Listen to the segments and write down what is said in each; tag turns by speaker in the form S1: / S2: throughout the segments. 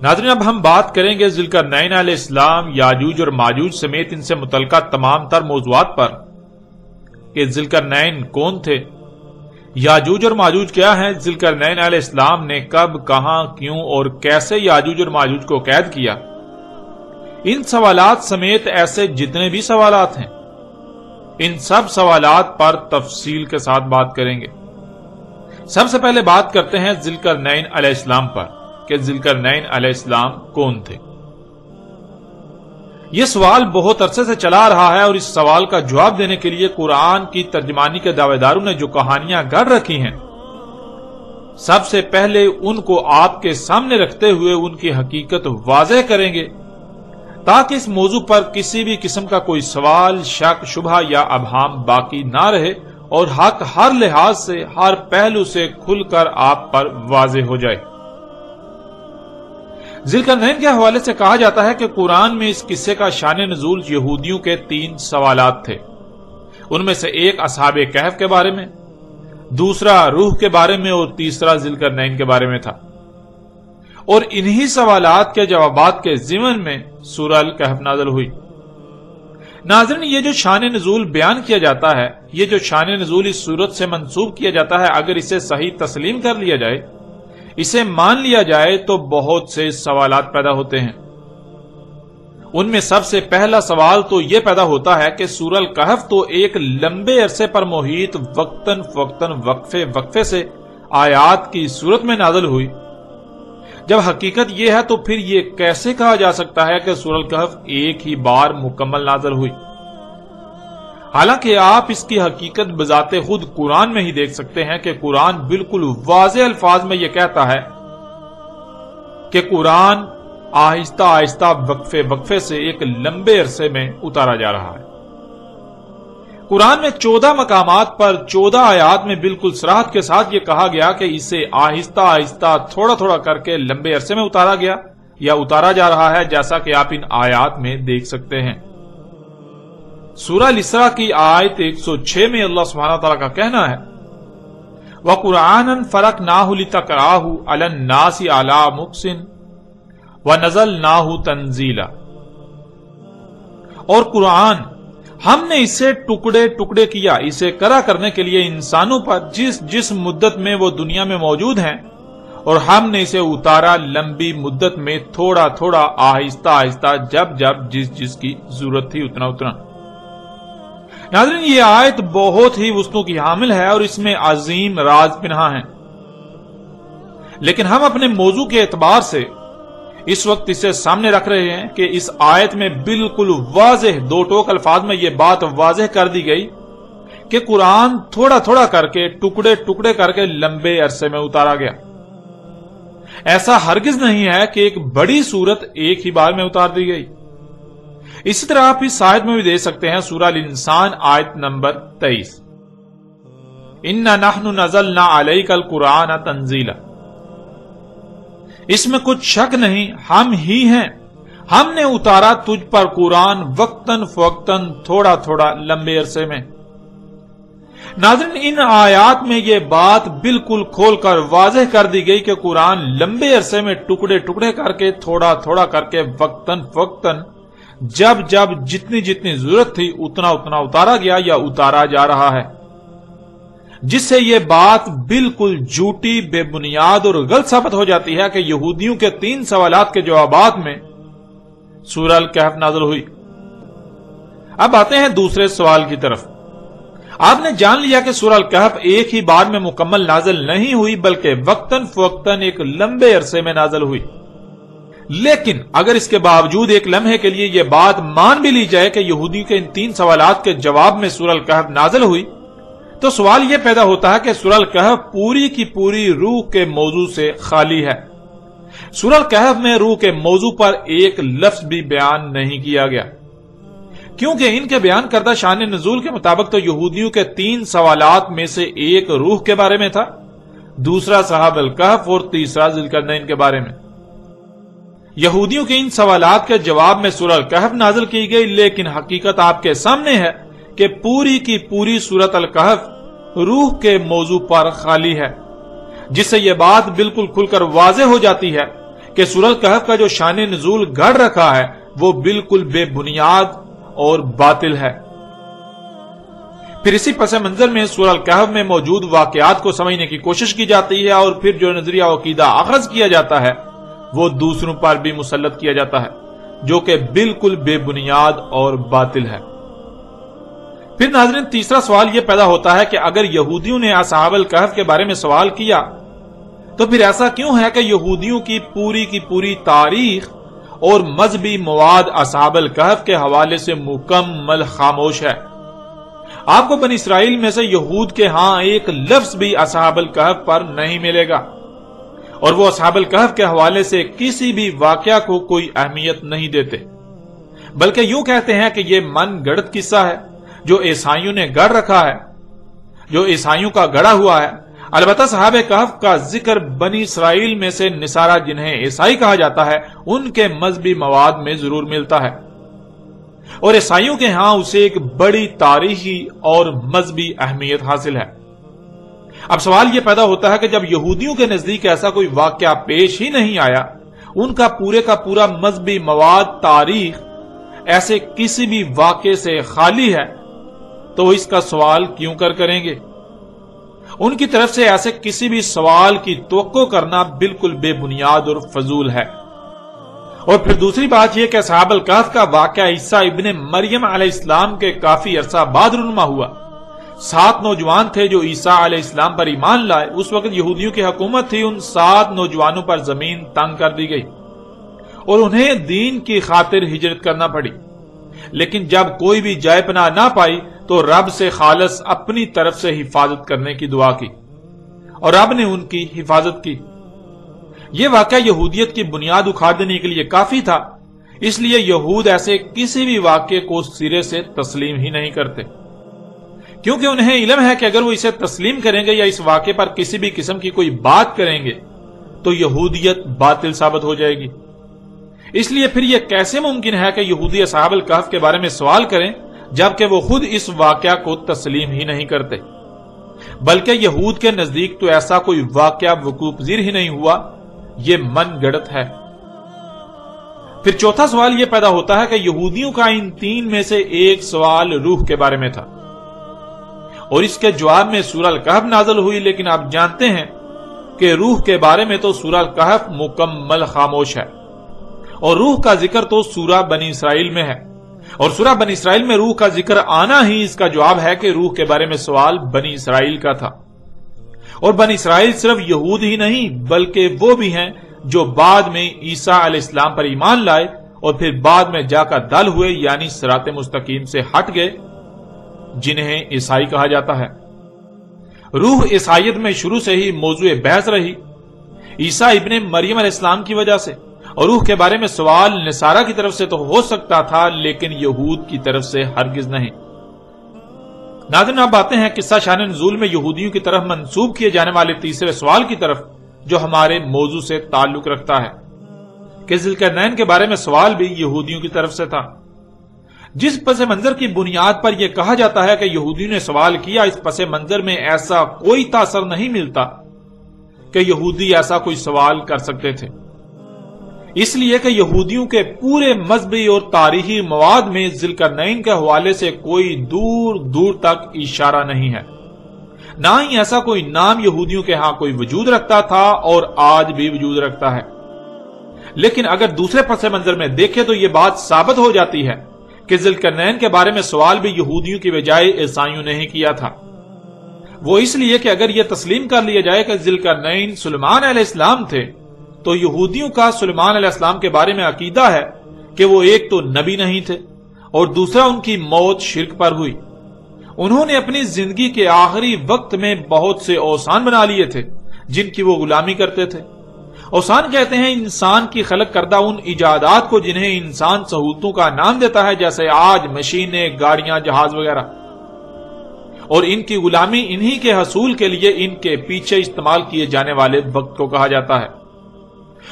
S1: ناظرین، اب ہم بات کریں گے ذوالقرنین علیہ السلام، یاجوج اور ماجوج سمیت ان سے متعلقہ تمام تر موضوعات پر کہ ذوالقرنین کون تھے، یاجوج اور ماجوج کیا ہیں، ذوالقرنین علیہ السلام نے کب، کہاں، کیوں اور کیسے یاجوج اور ماجوج کو قید کیا، ان سوالات سمیت ایسے جتنے بھی سوالات ہیں ان سب سوالات پر تفصیل کے ساتھ بات کریں گے۔ سب سے پہلے بات کرتے ہیں ذوالقرنین علیہ السلام پر کہ ذوالقرنین علیہ السلام کون تھے۔ یہ سوال بہت عرصے سے چلا رہا ہے اور اس سوال کا جواب دینے کے لیے قرآن کی ترجمانی کے دعوے داروں نے جو کہانیاں گڑھ رکھی ہیں، سب سے پہلے ان کو آپ کے سامنے رکھتے ہوئے ان کی حقیقت واضح کریں گے تاکہ اس موضوع پر کسی بھی قسم کا کوئی سوال، شک، شبہ یا ابہام باقی نہ رہے اور حق ہر لحاظ سے، ہر پہلو سے کھل کر آپ پر واضح ہو جائے۔ ذوالقرنین کے حوالے سے کہا جاتا ہے کہ قرآن میں اس قصے کا شان نزول یہودیوں کے 3 سوالات تھے۔ ان میں سے ایک اصحاب کہف کے بارے میں، دوسرا روح کے بارے میں اور تیسرا ذوالقرنین کے بارے میں تھا، اور انہی سوالات کے جوابات کے ضمن میں سورہ الکہف نازل ہوئی۔ ناظرین، یہ جو شان نزول بیان کیا جاتا ہے، یہ جو شان نزول اس صورت سے منسوب کیا جاتا ہے، اگر اسے صحیح تسلیم کر لیا جائے، اسے مان لیا جائے تو بہت سے سوالات پیدا ہوتے ہیں۔ ان میں سب سے پہلا سوال تو یہ پیدا ہوتا ہے کہ سورہ الکہف تو ایک لمبے عرصے پر محیط وقتاً فوقتاً وقفے سے آیات کی صورت میں نازل ہوئی۔ جب حقیقت یہ ہے تو پھر یہ کیسے کہا جا سکتا ہے کہ سورہ الکہف ایک ہی بار مکمل نازل ہوئی؟ حالانکہ آپ اس کی حقیقت بذات خود قرآن میں ہی دیکھ سکتے ہیں کہ قرآن بالکل واضح الفاظ میں یہ کہتا ہے کہ قرآن آہستہ آہستہ وقفے سے ایک لمبے عرصے میں اتارا جا رہا ہے۔ قرآن میں 14 مقامات پر 14 آیات میں بالکل صراحت کے ساتھ یہ کہا گیا کہ اسے آہستہ آہستہ تھوڑا تھوڑا کر کے لمبے عرصے میں اتارا گیا یا اتارا جا رہا ہے، جیسا کہ آپ ان آیات میں دیکھ سکتے ہیں۔ سورہ الاسراء کی آیت 106 میں اللہ سبحانہ وتعالی کا کہنا ہے وَقُرْآنًا فَرَقْنَاهُ لِتَقْرَأَهُ عَلَى النَّاسِ عَلَى مُقْسٍ وَنَزَلْنَاهُ تَنزِيلًا، اور قرآن ہم نے اسے ٹکڑے ٹکڑے کیا اسے کرا کرنے کے لیے انسانوں پر جس مدت میں وہ دنیا میں موجود ہیں، اور ہم نے اسے اتارا لمبی مدت میں تھوڑا تھوڑا آہستہ آہستہ جب جس کی ضرورت تھی اتنا۔ ناظرین، یہ آیت بہت ہی وسعتوں کی حامل ہے اور اس میں عظیم راز پنہاں ہیں، لیکن ہم اپنے موضوع کے اعتبار سے اس وقت اسے سامنے رکھ رہے ہیں کہ اس آیت میں بالکل واضح 2 ٹوک الفاظ میں یہ بات واضح کر دی گئی کہ قرآن تھوڑا تھوڑا کر کے ٹکڑے ٹکڑے کر کے لمبے عرصے میں اتارا گیا۔ ایسا ہرگز نہیں ہے کہ ایک بڑی سورت ایک ہی بار میں اتار دی گئی۔ اسی طرح آپ اس آیت میں بھی دیکھ سکتے ہیں سورہ الانسان آیت نمبر 23 اِنَّا نَحْنُ نَزَلْنَا عَلَيْكَ الْقُرْآنَ تَنزِيلًا، اس میں کچھ شک نہیں، ہم ہی ہیں، ہم نے اتارا تجھ پر قرآن وقتاً فوقتاً تھوڑا تھوڑا لمبے عرصے میں۔ ناظرین، ان آیات میں یہ بات بالکل کھول کر واضح کر دی گئی کہ قرآن لمبے عرصے میں ٹکڑے ٹکڑے کر کے تھوڑا تھوڑا کر کے وقتاً فوقتاً جب جتنی ضرورت تھی اتنا اتارا گیا یا اتارا جا رہا ہے، جس سے یہ بات بالکل جھوٹی، بے بنیاد اور غلط ثابت ہو جاتی ہے کہ یہودیوں کے 3 سوالات کے جوابات میں سورہ الکہف نازل ہوئی۔ اب آتے ہیں دوسرے سوال کی طرف۔ آپ نے جان لیا کہ سورہ الکہف ایک ہی بار میں مکمل نازل نہیں ہوئی بلکہ وقتاً فوقتاً ایک لمبے عرصے میں نازل ہوئی، لیکن اگر اس کے باوجود ایک لمحے کے لیے یہ بات مان بھی لی جائے کہ یہودیوں کے ان 3 سوالات کے جواب میں سورہ الکہف نازل ہوئی، تو سوال یہ پیدا ہوتا ہے کہ سورہ الکہف پوری کی پوری روح کے موضوع سے خالی ہے۔ سورہ الکہف میں روح کے موضوع پر ایک لفظ بھی بیان نہیں کیا گیا، کیونکہ ان کے بیان کردہ شان نزول کے مطابق تو یہودیوں کے 3 سوالات میں سے ایک روح کے بارے میں تھا، دوسرا صحاب الکہف اور تیسرا ذوالقرنین کے بارے میں۔ یہودیوں کے ان سوالات کے جواب میں سورہ الکہف نازل کی گئی، لیکن حقیقت آپ کے سامنے ہے کہ پوری کی پوری سورۃ الکہف روح کے موضوع پر خالی ہے، جس سے یہ بات بالکل کھل کر واضح ہو جاتی ہے کہ سورہ الکہف کا جو شان نزول گھڑ رکھا ہے وہ بالکل بے بنیاد اور باطل ہے۔ پھر اسی پس منظر میں سورہ الکہف میں موجود واقعات کو سمجھنے کی کوشش کی جاتی ہے، اور پھر جو نظریہ و عقیدہ اخذ کیا جاتا ہے وہ دوسروں پر بھی مسلط کیا جاتا ہے، جو کہ بالکل بے بنیاد اور باطل ہے۔ پھر ناظرین، تیسرا سوال یہ پیدا ہوتا ہے کہ اگر یہودیوں نے اصحاب الکہف کے بارے میں سوال کیا تو پھر ایسا کیوں ہے کہ یہودیوں کی پوری تاریخ اور مذہبی مواد اصحاب الکہف کے حوالے سے مکمل خاموش ہے؟ آپ کو بنی اسرائیل میں سے یہود کے ہاں ایک لفظ بھی اصحاب الکہف پر نہیں ملے گا، اور وہ اصحاب الکہف کے حوالے سے کسی بھی واقعہ کو کوئی اہمیت نہیں دیتے، بلکہ یوں کہتے ہیں کہ یہ من گڑت قصہ ہے جو عیسائیوں نے گڑھ رکھا ہے، جو عیسائیوں کا گڑھا ہوا ہے۔ البتہ صحاب کہف کا ذکر بنی اسرائیل میں سے نصارہ جنہیں عیسائی کہا جاتا ہے ان کے مذہبی مواد میں ضرور ملتا ہے، اور عیسائیوں کے ہاں اسے ایک بڑی تاریخی اور مذہبی اہمیت حاصل ہے۔ اب سوال یہ پیدا ہوتا ہے کہ جب یہودیوں کے نزدیک ایسا کوئی واقعہ پیش ہی نہیں آیا، ان کا پورا مذہبی مواد، تاریخ ایسے کسی بھی واقعے سے خالی ہے، تو وہ اس کا سوال کیوں کریں گے؟ ان کی طرف سے ایسے کسی بھی سوال کی توقع کرنا بالکل بے بنیاد اور فضول ہے۔ اور پھر دوسری بات یہ کہ اصحاب الکہف کا واقعہ عیسیٰ ابن مریم علیہ السلام کے کافی عرصہ بعد رونما ہوا۔ 7 نوجوان تھے جو عیسیٰ علیہ السلام پر ایمان لائے۔ اس وقت یہودیوں کی حکومت تھی، ان 7 نوجوانوں پر زمین تنگ کر دی گئی اور انہیں دین کی خاطر ہجرت کرنا پڑی، لیکن جب کوئی بھی جائے پناہ نہ پائی تو رب سے خالص اپنی طرف سے حفاظت کرنے کی دعا کی، اور رب نے ان کی حفاظت کی۔ یہ واقعہ یہودیت کی بنیاد اکھاڑ دینے کے لیے کافی تھا، اس لیے یہود ایسے کسی بھی واقعے کو سرے سے تسلیم ہی نہیں کرتے، کیونکہ انہیں علم ہے کہ اگر وہ اسے تسلیم کریں گے یا اس واقعے پر کسی بھی قسم کی کوئی بات کریں گے تو یہودیت باطل ثابت ہو جائے گی۔ اس لیے پھر یہ کیسے ممکن ہے کہ یہودی اصحاب الکہف کے بارے میں سوال کریں جبکہ وہ خود اس واقعہ کو تسلیم ہی نہیں کرتے، بلکہ یہود کے نزدیک تو ایسا کوئی واقعہ وقوع پذیر ہی نہیں ہوا، یہ من گڑت ہے۔ پھر چوتھا سوال یہ پیدا ہوتا ہے کہ یہودیوں کا ان 3 میں سے ایک سوال روح کے بارے میں تھا، اور اس کے جواب میں سورہ الکہف نازل ہوئی، لیکن آپ جانتے ہیں کہ روح کے بارے میں تو سورہ الکہف مکمل خاموش ہے، اور روح کا ذکر تو سورہ بنی اسرائیل میں ہے، اور سورہ بنی اسرائیل میں روح کا ذکر آنا ہی اس کا جواب ہے کہ روح کے بارے میں سوال بنی اسرائیل کا تھا۔ اور بنی اسرائیل صرف یہود ہی نہیں بلکہ وہ بھی ہیں جو بعد میں عیسیٰ علیہ السلام پر ایمان لائے اور پھر بعد میں جا کر دل ہوئے، یعنی صراط مستقیم سے ہٹ گئے، جنہیں عیسائی کہا جاتا ہے۔ روح عیسائیت میں شروع سے ہی موضوع بحث رہی، عیسیٰ ابن مریم علیہ السلام کی وجہ سے، اور روح کے بارے میں سوال نصارہ کی طرف سے تو ہو سکتا تھا لیکن یہود کی طرف سے ہرگز نہیں۔ ناظرین، اب آتے ہیں قصہ شان نزول میں یہودیوں کی طرف منسوب کیے جانے والے تیسرے سوال کی طرف، جو ہمارے موضوع سے تعلق رکھتا ہے کہ ذوالقرنین کے بارے میں سوال بھی یہودیوں کی طرف سے تھا۔ جس پس منظر کی بنیاد پر یہ کہا جاتا ہے کہ یہودیوں نے سوال کیا، اس پس منظر میں ایسا کوئی تاثر نہیں ملتا کہ یہودی ایسا کوئی سوال کر سکتے تھے، اس لیے کہ یہودیوں کے پورے مذہبی اور تاریخی مواد میں ذوالقرنین کے حوالے سے کوئی دور دور تک اشارہ نہیں ہے، نہ ہی ایسا کوئی نام یہودیوں کے ہاں کوئی وجود رکھتا تھا اور آج بھی وجود رکھتا ہے۔ لیکن اگر دوسرے پس منظر میں دیکھیں تو یہ بات ثابت ہو جاتی ہے کہ ذوالقرنین کے بارے میں سوال بھی یہودیوں کی بجائے عیسائیوں نے ہی کیا تھا۔ وہ اس لیے کہ اگر یہ تسلیم کر لیا جائے کہ ذوالقرنین سلیمان علیہ السلام تھے تو یہودیوں کا سلیمان علیہ السلام کے بارے میں عقیدہ ہے کہ وہ ایک تو نبی نہیں تھے اور دوسرا ان کی موت شرک پر ہوئی۔ انہوں نے اپنی زندگی کے آخری وقت میں بہت سے اوثان بنا لیے تھے جن کی وہ غلامی کرتے تھے۔ اوثان کہتے ہیں انسان کی خلق کردہ ان ایجادات کو جنہیں انسان سہولتوں کا نام دیتا ہے، جیسے آج مشینیں، گاڑیاں، جہاز وغیرہ، اور ان کی غلامی انہی کے حصول کے لیے ان کے پیچھے استعمال کیے جانے والے وقت کو کہا جاتا ہے۔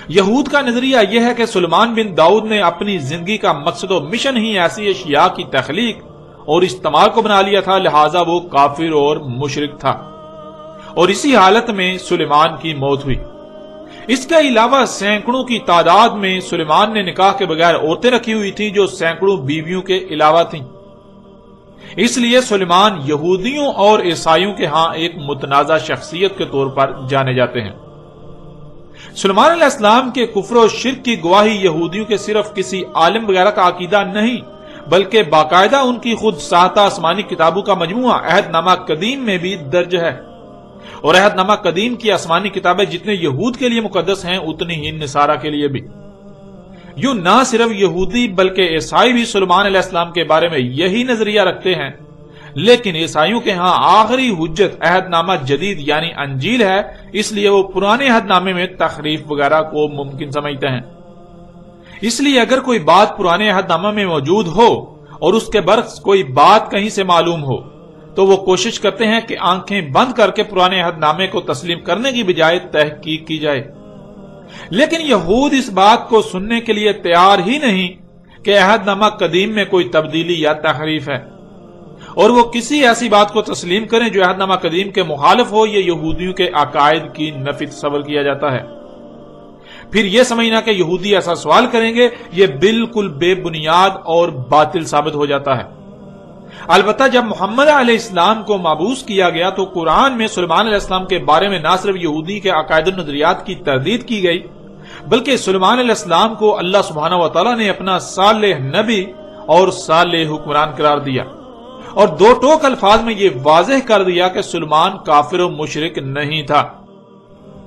S1: یہود کا نظریہ یہ ہے کہ سلیمان بن داؤد نے اپنی زندگی کا مقصد و مشن ہی ایسی اشیاء کی تخلیق اور استعمال کو بنا لیا تھا، لہذا وہ کافر اور مشرک تھا، اور اسی حالت میں سلیمان کی موت ہوئی۔ اس کے علاوہ سینکڑوں کی تعداد میں سلیمان نے نکاح کے بغیر عورتیں رکھی ہوئی تھیں جو سینکڑوں بیویوں کے علاوہ تھیں۔ اس لیے سلیمان یہودیوں اور عیسائیوں کے ہاں ایک متنازع شخصیت کے طور پر جانے جاتے ہیں۔ سلیمان علیہ السلام کے کفر و شرک کی گواہی یہودیوں کے صرف کسی عالم وغیرہ کا عقیدہ نہیں بلکہ باقاعدہ ان کی خود ساختہ آسمانی کتابوں کا مجموعہ عہد نامہ قدیم میں بھی درج ہے، اور عہد نامہ قدیم کی آسمانی کتابیں جتنے یہود کے لیے مقدس ہیں اتنی ہی نصارہ کے لیے بھی۔ یوں نہ صرف یہودی بلکہ عیسائی بھی سلیمان علیہ السلام کے بارے میں یہی نظریہ رکھتے ہیں، لیکن عیسائیوں کے ہاں آخری حجت عہد نامہ جدید یعنی انجیل ہے، اس لیے وہ پرانے عہد نامے میں تحریف وغیرہ کو ممکن سمجھتے ہیں۔ اس لیے اگر کوئی بات پرانے عہد نامہ میں موجود ہو اور اس کے برعکس کوئی بات کہیں سے معلوم ہو تو وہ کوشش کرتے ہیں کہ آنکھیں بند کر کے پرانے عہد نامے کو تسلیم کرنے کی بجائے تحقیق کی جائے، لیکن یہود اس بات کو سننے کے لیے تیار ہی نہیں کہ عہد نامہ قدیم میں کوئی تبدیلی یا تحریف ہے، اور وہ کسی ایسی بات کو تسلیم کریں جو عہد نامہ قدیم کے مخالف ہو یا یہودیوں کے عقائد کی نفی تصور کیا جاتا ہے۔ پھر یہ سمجھنا کہ یہودی ایسا سوال کریں گے یہ بالکل بے بنیاد اور باطل ثابت ہو جاتا ہے۔ البتہ جب محمد علیہ السلام کو مبعوث کیا گیا تو قرآن میں سلیمان علیہ السلام کے بارے میں نہ صرف یہودی کے عقائد و نظریات کی تردید کی گئی بلکہ سلیمان علیہ السلام کو اللہ سبحانہ و تعالیٰ نے اپنا صالح نبی اور صالح حکمران قرار دیا، اور دو ٹوک الفاظ میں یہ واضح کر دیا کہ سلیمان کافر و مشرک نہیں تھا۔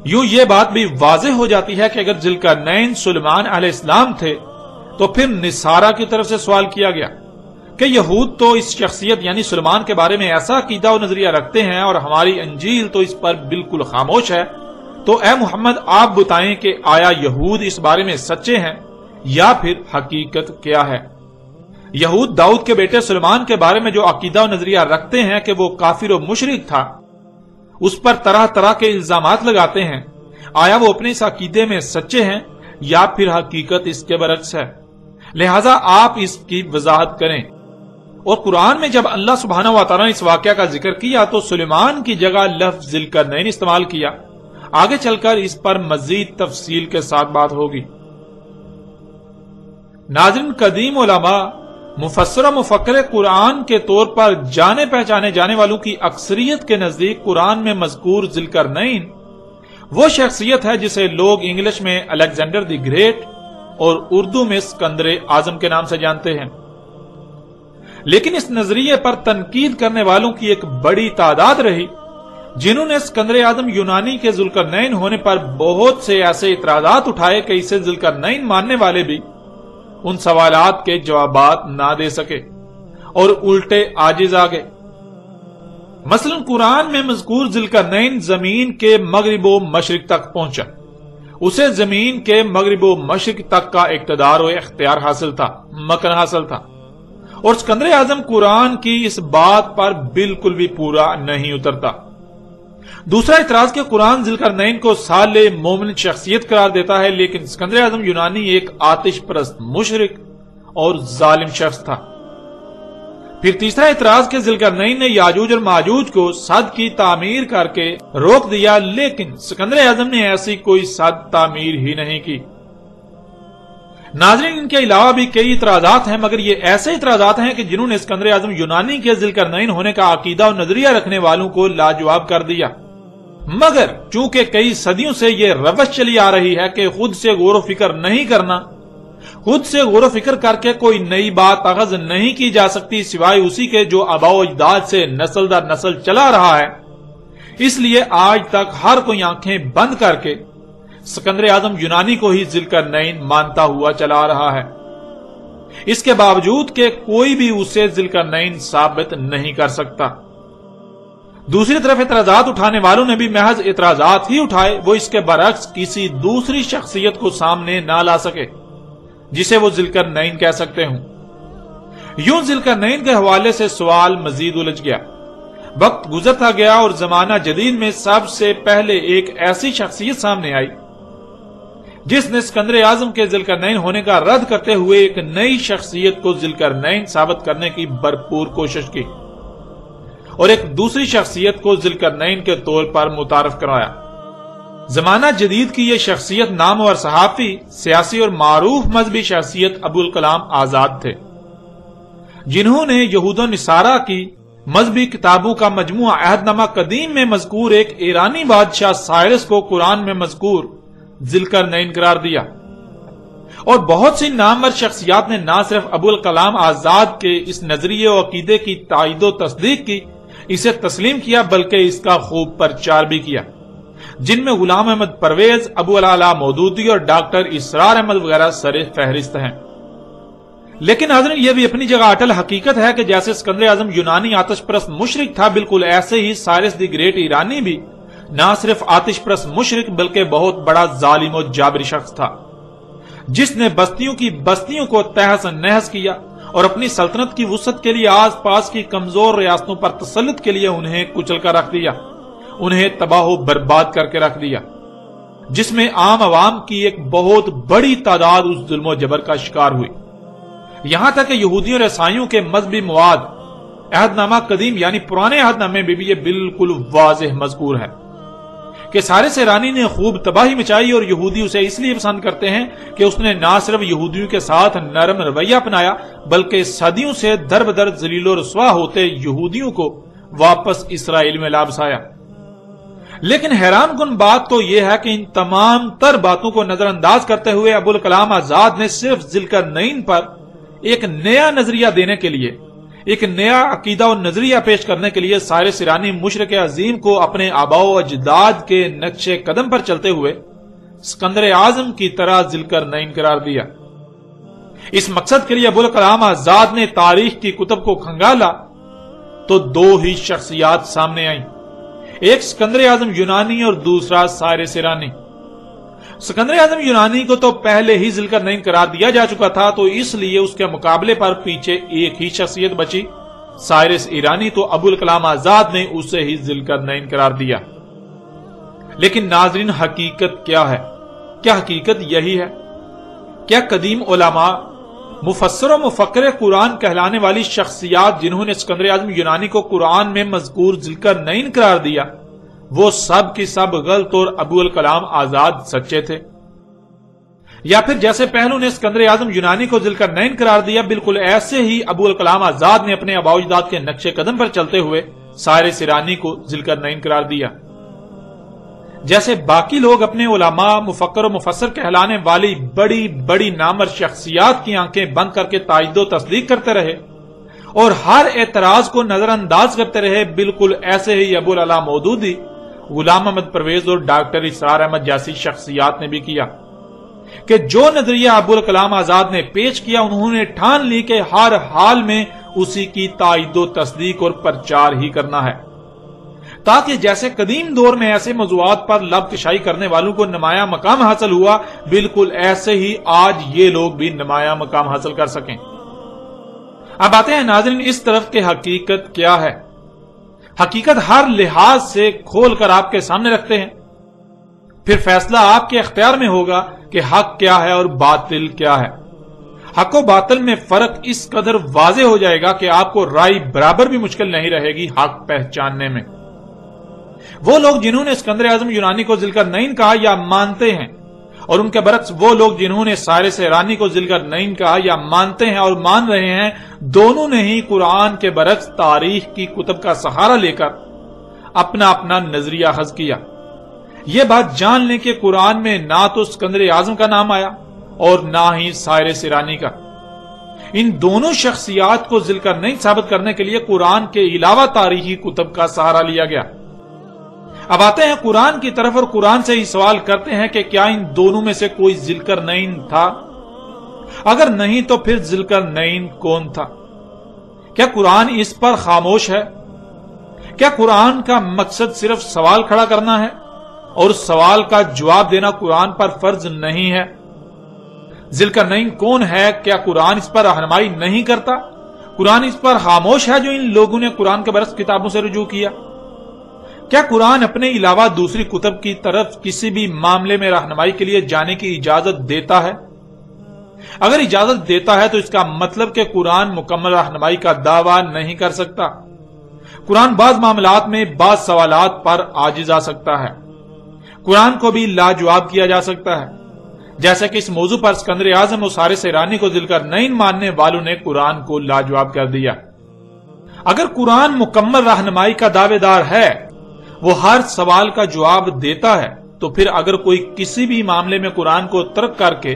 S1: یوں یہ بات بھی واضح ہو جاتی ہے کہ اگر ذوالقرنین سلیمان علیہ السلام تھے تو پھر نصارہ کی طرف سے سوال کیا گیا کہ یہود تو اس شخصیت یعنی سلیمان کے بارے میں ایسا عقیدہ و نظریہ رکھتے ہیں اور ہماری انجیل تو اس پر بالکل خاموش ہے، تو اے محمد آپ بتائیں کہ آیا یہود اس بارے میں سچے ہیں یا پھر حقیقت کیا ہے؟ یہود داؤد کے بیٹے سلیمان کے بارے میں جو عقیدہ و نظریہ رکھتے ہیں کہ وہ کافر و مشرک تھا، اس پر طرح طرح کے الزامات لگاتے ہیں، آیا وہ اپنے اس عقیدے میں سچے ہیں یا پھر حقیقت اس کے برعکس ہے؟ لہٰذا آپ اس کی وضاحت کریں۔ اور قرآن میں جب اللہ سبحانہ و تعالیٰ نے اس واقعہ کا ذکر کیا تو سلیمان کی جگہ لفظ ذوالقرنین استعمال کیا۔ آگے چل کر اس پر مزید تفصیل کے ساتھ بات ہوگی۔ ناظرین، قدیم علماء مفسر و مفکر قرآن کے طور پر جانے پہچانے جانے والوں کی اکثریت کے نزدیک قرآن میں مذکور ذوالقرنین وہ شخصیت ہے جسے لوگ انگلش میں الیگزینڈر دی گریٹ اور اردو میں اسکندر اعظم کے نام سے جانتے ہیں، لیکن اس نظریے پر تنقید کرنے والوں کی ایک بڑی تعداد رہی جنہوں نے اسکندر اعظم یونانی کے ذوالقرنین ہونے پر بہت سے ایسے اعتراضات اٹھائے کہ اسے ذوالقرنین ماننے والے بھی ان سوالات کے جوابات نہ دے سکے اور الٹے عاجز آ گئے۔ مثلا قرآن میں مذکور ذوالقرنین زمین کے مغرب و مشرق تک پہنچا، اسے زمین کے مغرب و مشرق تک کا اقتدار و اختیار حاصل تھا، مکن حاصل تھا، اور اسکندر اعظم قرآن کی اس بات پر بالکل بھی پورا نہیں اترتا۔ دوسرا اعتراض کہ قرآن ذوالقرنین کو صالح مومن شخصیت قرار دیتا ہے، لیکن اسکندر اعظم یونانی ایک آتش پرست مشرک اور ظالم شخص تھا۔ پھر تیسرا اعتراض کہ ذوالقرنین نے یاجوج اور ماجوج کو سد کی تعمیر کر کے روک دیا، لیکن اسکندر اعظم نے ایسی کوئی سد تعمیر ہی نہیں کی۔ ناظرین، ان کے علاوہ بھی کئی اعتراضات ہیں، مگر یہ ایسے اعتراضات ہیں کہ جنہوں نے اسکندر اعظم یونانی کے ذوالقرنین ہونے کا عقیدہ و نظریہ رکھنے والوں کو لاجواب کر دیا۔ مگر چونکہ کئی صدیوں سے یہ روش چلی آ رہی ہے کہ خود سے غور و فکر نہیں کرنا، خود سے غور و فکر کر کے کوئی نئی بات اخذ نہیں کی جا سکتی سوائے اسی کے جو آباء و اجداد سے نسل در نسل چلا رہا ہے، اس لیے آج تک ہر کوئی آنکھیں بند کر کے اسکندر اعظم یونانی کو ہی ذوالقرنین مانتا ہوا چلا رہا ہے، اس کے باوجود کہ کوئی بھی اسے ذوالقرنین ثابت نہیں کر سکتا۔ دوسری طرف اعتراضات اٹھانے والوں نے بھی محض اعتراضات ہی اٹھائے، وہ اس کے برعکس کسی دوسری شخصیت کو سامنے نہ لا سکے جسے وہ ذوالقرنین کہہ سکتے ہوں۔ یوں ذوالقرنین کے حوالے سے سوال مزید الجھ گیا، وقت گزرتا گیا اور زمانہ جدید میں سب سے پہلے ایک ایسی شخصیت سامنے آئی جس نے اسکندر اعظم کے ذوالقرنین ہونے کا رد کرتے ہوئے ایک نئی شخصیت کو ذوالقرنین ثابت کرنے کی بھرپور کوشش کی اور ایک دوسری شخصیت کو ذوالقرنین کے طور پر متعارف کرایا۔ زمانہ جدید کی یہ شخصیت نامور صحافی، سیاسی اور معروف مذہبی شخصیت ابوالکلام آزاد تھے، جنہوں نے یہود و نصارہ کی مذہبی کتابوں کا مجموعہ عہد نامہ قدیم میں مذکور ایک ایرانی بادشاہ سائرس کو قرآن میں مذکور ذی القرنین قرار دیا، اور بہت سی نامور شخصیات نے نہ صرف ابوالکلام آزاد کے اس نظریے و عقیدے کی تائید و تصدیق کی، اسے تسلیم کیا، بلکہ اس کا خوب پرچار بھی کیا، جن میں غلام احمد پرویز، ابو العلا مودودی اور ڈاکٹر اسرار احمد وغیرہ سر فہرست ہیں۔ لیکن حضرت یہ بھی اپنی جگہ اٹل حقیقت ہے کہ جیسے اسکندر اعظم یونانی آتش پرست مشرک تھا، بالکل ایسے ہی سائرس دی گریٹ ایرانی بھی نہ صرف آتش پرست مشرک بلکہ بہت بڑا ظالم و جابری شخص تھا، جس نے بستیوں کی بستیوں کو تہس نہس کیا اور اپنی سلطنت کی وسعت کے لیے آس پاس کی کمزور ریاستوں پر تسلط کے لیے انہیں کچل کر رکھ دیا، انہیں تباہ و برباد کر کے رکھ دیا، جس میں عام عوام کی ایک بہت بڑی تعداد اس ظلم و جبر کا شکار ہوئی۔ یہاں تک کہ یہودیوں اور عیسائیوں کے مذہبی مواد عہد نامہ قدیم یعنی پرانے عہد نامے میں بھی یہ بالکل واضح مذکور ہے کہ سائرس ایرانی نے خوب تباہی مچائی، اور یہودی اسے اس لیے پسند کرتے ہیں کہ اس نے نہ صرف یہودیوں کے ساتھ نرم رویہ اپنایا بلکہ صدیوں سے در بدر ذلیل و رسوا ہوتے یہودیوں کو واپس اسرائیل میں لا بسایا۔ لیکن حیران کن بات تو یہ ہے کہ ان تمام تر باتوں کو نظر انداز کرتے ہوئے ابوالکلام آزاد نے صرف ذی القرنین پر ایک نیا نظریہ دینے کے لیے، ایک نیا عقیدہ و نظریہ پیش کرنے کے لیے سائرس ایرانی مشرک عظیم کو اپنے آباء و اجداد کے نقش قدم پر چلتے ہوئے اسکندر اعظم کی طرح ذی القرنین قرار دیا۔ اس مقصد کے لیے ابوالکلام آزاد نے تاریخ کی کتب کو کھنگالا تو دو ہی شخصیات سامنے آئیں، ایک اسکندر اعظم یونانی اور دوسرا سائرس ایرانی۔ اسکندر اعظم یونانی کو تو پہلے ہی ذی القرنین قرار دیا جا چکا تھا، تو اس لیے اس کے مقابلے پر پیچھے ایک ہی شخصیت بچی، سائرس ایرانی، تو ابوالکلام آزاد نے اسے ہی ذی القرنین قرار دیا۔ لیکن ناظرین، حقیقت کیا ہے؟ کیا حقیقت یہی ہے؟ کیا قدیم علماء، مفسر و مفکر قرآن کہلانے والی شخصیات جنہوں نے اسکندر اعظم یونانی کو قرآن میں مذکور ذی القرنین قرار دیا، وہ سب کی سب غلط اور ابوالکلام آزاد سچے تھے؟ یا پھر جیسے پہلو نے اسکندر اعظم یونانی کو ذی القرنین قرار دیا، بالکل ایسے ہی ابوالکلام آزاد نے اپنے آباء و اجداد کے نقش قدم پر چلتے ہوئے سائرس ایرانی کو ذی القرنین قرار دیا؟ جیسے باقی لوگ اپنے علماء، مفکر و مفسر کہلانے والی بڑی بڑی نامور شخصیات کی آنکھیں بند کر کے تائید و تصدیق کرتے رہے اور ہر اعتراض کو نظر انداز کرتے رہے، بالکل ایسے ہی ابو العلا مودودی، غلام احمد پرویز اور ڈاکٹر اسرار احمد جیسی شخصیات نے بھی کیا کہ جو نظریہ ابوالکلام آزاد نے پیش کیا، انہوں نے ٹھان لی کہ ہر حال میں اسی کی تائید و تصدیق اور پرچار ہی کرنا ہے، تاکہ جیسے قدیم دور میں ایسے موضوعات پر لب کشائی کرنے والوں کو نمایاں مقام حاصل ہوا، بالکل ایسے ہی آج یہ لوگ بھی نمایاں مقام حاصل کر سکیں۔ اب آتے ہیں ناظرین اس طرف کہ حقیقت کیا ہے۔ حقیقت ہر لحاظ سے کھول کر آپ کے سامنے رکھتے ہیں، پھر فیصلہ آپ کے اختیار میں ہوگا کہ حق کیا ہے اور باطل کیا ہے۔ حق و باطل میں فرق اس قدر واضح ہو جائے گا کہ آپ کو رائے برابر بھی مشکل نہیں رہے گی حق پہچاننے میں۔ وہ لوگ جنہوں نے اسکندر اعظم یونانی کو ذی القرنین کہا یا مانتے ہیں، اور ان کے برعکس وہ لوگ جنہوں نے سائرس ایرانی کو ذی القرنین کہا یا مانتے ہیں اور مان رہے ہیں، دونوں نے ہی قرآن کے برعکس تاریخ کی کتب کا سہارا لے کر اپنا اپنا نظریہ اخذ کیا۔ یہ بات جان لیں کہ قرآن میں نہ تو اسکندر اعظم کا نام آیا اور نہ ہی سائرس ایرانی کا۔ ان دونوں شخصیات کو ذی القرنین ثابت کرنے کے لیے قرآن کے علاوہ تاریخی کتب کا سہارا لیا گیا۔ اب آتے ہیں قرآن کی طرف اور قرآن سے ہی سوال کرتے ہیں کہ کیا ان دونوں میں سے کوئی ذی القرنین تھا؟ اگر نہیں تو پھر ذی القرنین کون تھا؟ کیا قرآن اس پر خاموش ہے؟ کیا قرآن کا مقصد صرف سوال کھڑا کرنا ہے اور اس سوال کا جواب دینا قرآن پر فرض نہیں ہے؟ ذی القرنین کون ہے؟ کیا قرآن اس پر رہنمائی نہیں کرتا؟ قرآن اس پر خاموش ہے جو ان لوگوں نے قرآن کے برعکس کتابوں سے رجوع کیا؟ کیا قرآن اپنے علاوہ دوسری کتب کی طرف کسی بھی معاملے میں رہنمائی کے لیے جانے کی اجازت دیتا ہے؟ اگر اجازت دیتا ہے تو اس کا مطلب کہ قرآن مکمل رہنمائی کا دعویٰ نہیں کر سکتا۔ قرآن بعض معاملات میں بعض سوالات پر عاجز آ سکتا ہے۔ قرآن کو بھی لاجواب کیا جا سکتا ہے، جیسا کہ اس موضوع پر اسکندر اعظم اور سارے ایرانی کو ذل کر نہیں ماننے والوں نے قرآن کو لاجواب کر دیا۔ اگر قرآن مکمل رہنمائی کا دعوے دار ہے، وہ ہر سوال کا جواب دیتا ہے، تو پھر اگر کوئی کسی بھی معاملے میں قرآن کو ترک کر کے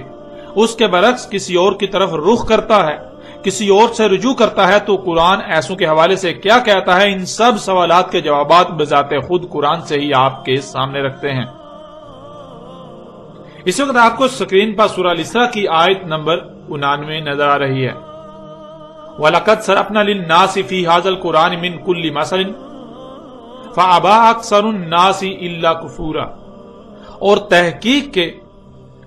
S1: اس کے برعکس کسی اور کی طرف رخ کرتا ہے، کسی اور سے رجوع کرتا ہے، تو قرآن ایسوں کے حوالے سے کیا کہتا ہے؟ ان سب سوالات کے جوابات بذات خود قرآن سے ہی آپ کے سامنے رکھتے ہیں۔ اس وقت آپ کو سکرین پر سورہ الاسراء کی آیت نمبر 99 نظر آ رہی ہے۔ وَلَقَدْ صَرَفْنَا لِلنَّاسِ فِي هَذَا الْقُرْآنِ مِنْ كُلِّ مَثَلٍ فَأَبَىٰ أَكْثَرُ النَّاسِ إِلَّا كُفُورًا، اور تحقیق کے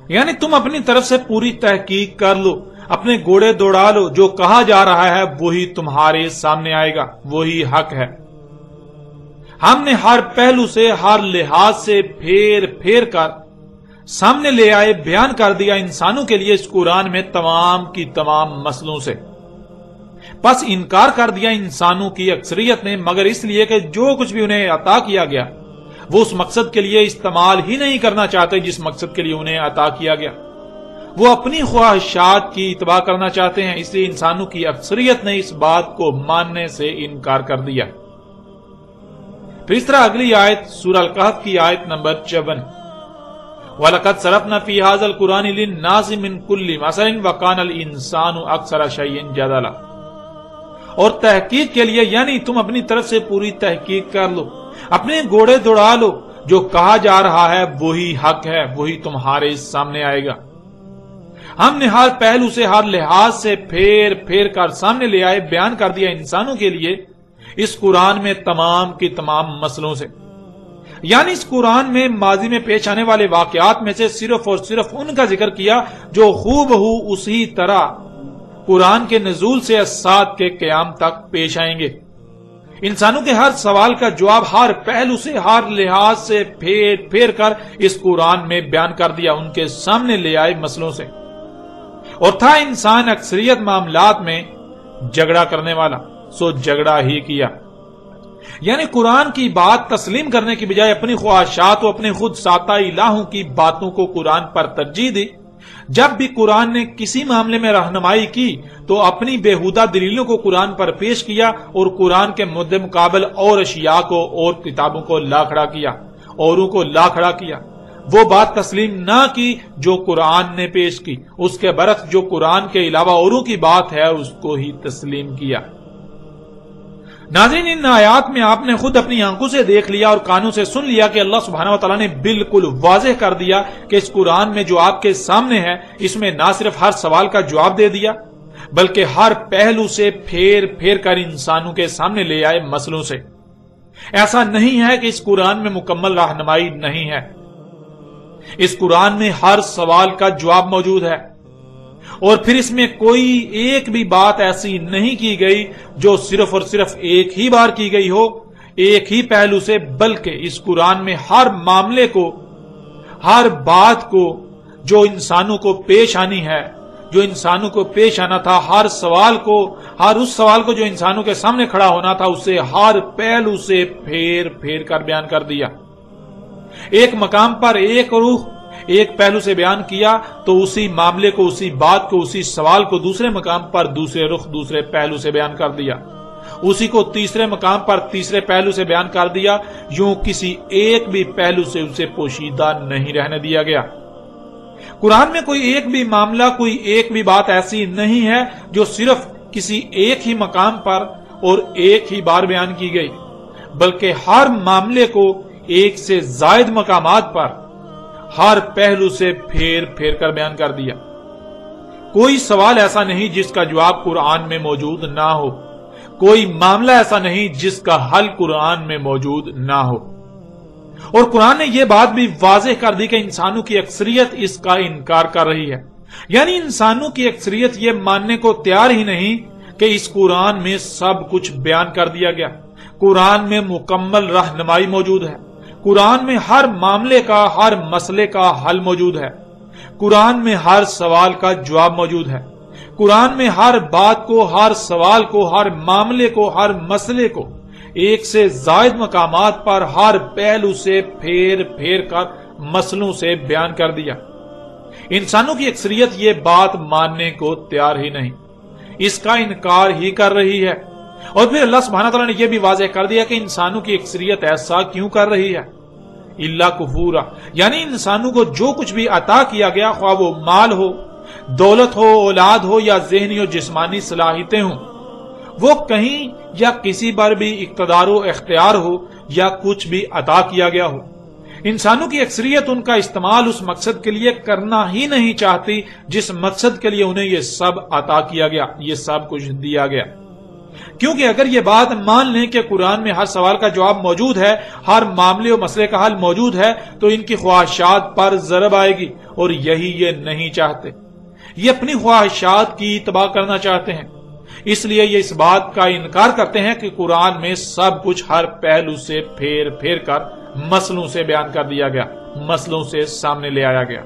S1: یعنی تم اپنی طرف سے پوری تحقیق کر لو، اپنے گھوڑے دوڑا لو، جو کہا جا رہا ہے وہی تمہارے سامنے آئے گا، وہی حق ہے۔ ہم نے ہر پہلو سے، ہر لحاظ سے پھیر پھیر کر سامنے لے آئے، بیان کر دیا انسانوں کے لیے اس قرآن میں تمام کی تمام مسئلوں سے۔ بس انکار کر دیا انسانوں کی اکثریت نے، مگر اس لیے کہ جو کچھ بھی انہیں عطا کیا گیا وہ اس مقصد کے لیے استعمال ہی نہیں کرنا چاہتے جس مقصد کے لیے انہیں عطا کیا گیا، وہ اپنی خواہشات کی اتباع کرنا چاہتے ہیں، اس لیے انسانوں کی اکثریت نے اس بات کو ماننے سے انکار کر دیا۔ پھر اس طرح اگلی آیت سورہ الکہف کی آیت نمبر 54، وَلَقَدْ صَرَفْنَا فِي هَذَا الْقُرْآنِ لِلنَّاسِ مِنْ كُلِّ مَثَلٍ وَكَانَ الْإِنسَانُ أَكْثَرَ شَيْءٍ جَدَلًا، اور تحقیق کے لیے یعنی تم اپنی طرف سے پوری تحقیق کر لو، اپنے گھوڑے دوڑا لو، جو کہا جا رہا ہے وہی حق ہے، وہی تمہارے سامنے آئے گا۔ ہم نے ہر پہلو سے، ہر لحاظ سے پھیر پھیر کر سامنے لے آئے، بیان کر دیا انسانوں کے لیے اس قرآن میں تمام کی تمام مسئلوں سے، یعنی اس قرآن میں ماضی میں پیش آنے والے واقعات میں سے صرف اور صرف ان کا ذکر کیا جو خوب ہو اسی طرح قرآن کے نزول سے اسات کے قیام تک پیش آئیں گے۔ انسانوں کے ہر سوال کا جواب ہر پہلو سے، ہر لحاظ سے پھیر پھیر کر اس قرآن میں بیان کر دیا، ان کے سامنے لے آئے مسئلوں سے۔ اور تھا انسان اکثریت معاملات میں جھگڑا کرنے والا، سو جھگڑا ہی کیا، یعنی قرآن کی بات تسلیم کرنے کی بجائے اپنی خواہشات و اپنے خود ساتہ الہوں کی باتوں کو قرآن پر ترجیح دی۔ جب بھی قرآن نے کسی معاملے میں رہنمائی کی تو اپنی بےہودہ دلیلوں کو قرآن پر پیش کیا اور قرآن کے مد مقابل اور اشیاء کو اور کتابوں کو لا کھڑا کیا، اوروں کو لا کھڑا کیا، وہ بات تسلیم نہ کی جو قرآن نے پیش کی، اس کے برعکس جو قرآن کے علاوہ اوروں کی بات ہے اس کو ہی تسلیم کیا۔ ناظرین، ان آیات میں آپ نے خود اپنی آنکھوں سے دیکھ لیا اور کانوں سے سن لیا کہ اللہ سبحانہ و تعالیٰ نے بالکل واضح کر دیا کہ اس قرآن میں جو آپ کے سامنے ہے، اس میں نہ صرف ہر سوال کا جواب دے دیا بلکہ ہر پہلو سے پھیر پھیر کر انسانوں کے سامنے لے آئے مسئلوں سے۔ ایسا نہیں ہے کہ اس قرآن میں مکمل رہنمائی نہیں ہے، اس قرآن میں ہر سوال کا جواب موجود ہے، اور پھر اس میں کوئی ایک بھی بات ایسی نہیں کی گئی جو صرف اور صرف ایک ہی بار کی گئی ہو، ایک ہی پہلو سے، بلکہ اس قرآن میں ہر معاملے کو، ہر بات کو جو انسانوں کو پیش آنی ہے، جو انسانوں کو پیش آنا تھا، ہر سوال کو، ہر اس سوال کو جو انسانوں کے سامنے کھڑا ہونا تھا، اسے ہر پہلو سے پھیر پھیر کر بیان کر دیا۔ ایک مقام پر ایک روح ایک پہلو سے بیان کیا تو اسی معاملے کو، اسی بات کو، اسی سوال کو دوسرے مقام پر دوسرے رخ، دوسرے پہلو سے بیان کر دیا، اسی کو تیسرے مقام پر تیسرے پہلو سے بیان کر دیا، یوں کسی ایک بھی پہلو سے اسے پوشیدہ نہیں رہنے دیا گیا۔ قرآن میں کوئی ایک بھی معاملہ، کوئی ایک بھی بات ایسی نہیں ہے جو صرف کسی ایک ہی مقام پر اور ایک ہی بار بیان کی گئی، بلکہ ہر معاملے کو ایک سے زائد مقامات پر ہر پہلو سے پھیر پھیر کر بیان کر دیا۔ کوئی سوال ایسا نہیں جس کا جواب قرآن میں موجود نہ ہو، کوئی معاملہ ایسا نہیں جس کا حل قرآن میں موجود نہ ہو۔ اور قرآن نے یہ بات بھی واضح کر دی کہ انسانوں کی اکثریت اس کا انکار کر رہی ہے، یعنی انسانوں کی اکثریت یہ ماننے کو تیار ہی نہیں کہ اس قرآن میں سب کچھ بیان کر دیا گیا، قرآن میں مکمل رہنمائی موجود ہے، قرآن میں ہر معاملے کا، ہر مسئلے کا حل موجود ہے، قرآن میں ہر سوال کا جواب موجود ہے، قرآن میں ہر بات کو، ہر سوال کو، ہر معاملے کو، ہر مسئلے کو ایک سے زائد مقامات پر ہر پہلو سے پھیر پھیر کر مسئلوں سے بیان کر دیا۔ انسانوں کی اکثریت یہ بات ماننے کو تیار ہی نہیں، اس کا انکار ہی کر رہی ہے۔ اور پھر اللہ سبحانہ تعالیٰ نے یہ بھی واضح کر دیا کہ انسانوں کی اکثریت ایسا کیوں کر رہی ہے، الا کفورا، یعنی انسانوں کو جو کچھ بھی عطا کیا گیا، خواہ وہ مال ہو، دولت ہو، اولاد ہو یا ذہنی اور جسمانی صلاحیتیں ہوں، وہ کہیں یا کسی پر بھی اقتدار و اختیار ہو یا کچھ بھی عطا کیا گیا ہو، انسانوں کی اکثریت ان کا استعمال اس مقصد کے لیے کرنا ہی نہیں چاہتی جس مقصد کے لیے انہیں یہ سب عطا کیا گیا، یہ سب کچھ دیا گیا۔ کیونکہ اگر یہ بات مان لیں کہ قرآن میں ہر سوال کا جواب موجود ہے، ہر معاملے و مسئلے کا حل موجود ہے، تو ان کی خواہشات پر ضرب آئے گی، اور یہی یہ نہیں چاہتے۔ یہ اپنی خواہشات کی تباہ کرنا چاہتے ہیں، اس لیے یہ اس بات کا انکار کرتے ہیں کہ قرآن میں سب کچھ ہر پہلو سے پھیر پھیر کر مسئلوں سے بیان کر دیا گیا، مسئلوں سے سامنے لے آیا گیا۔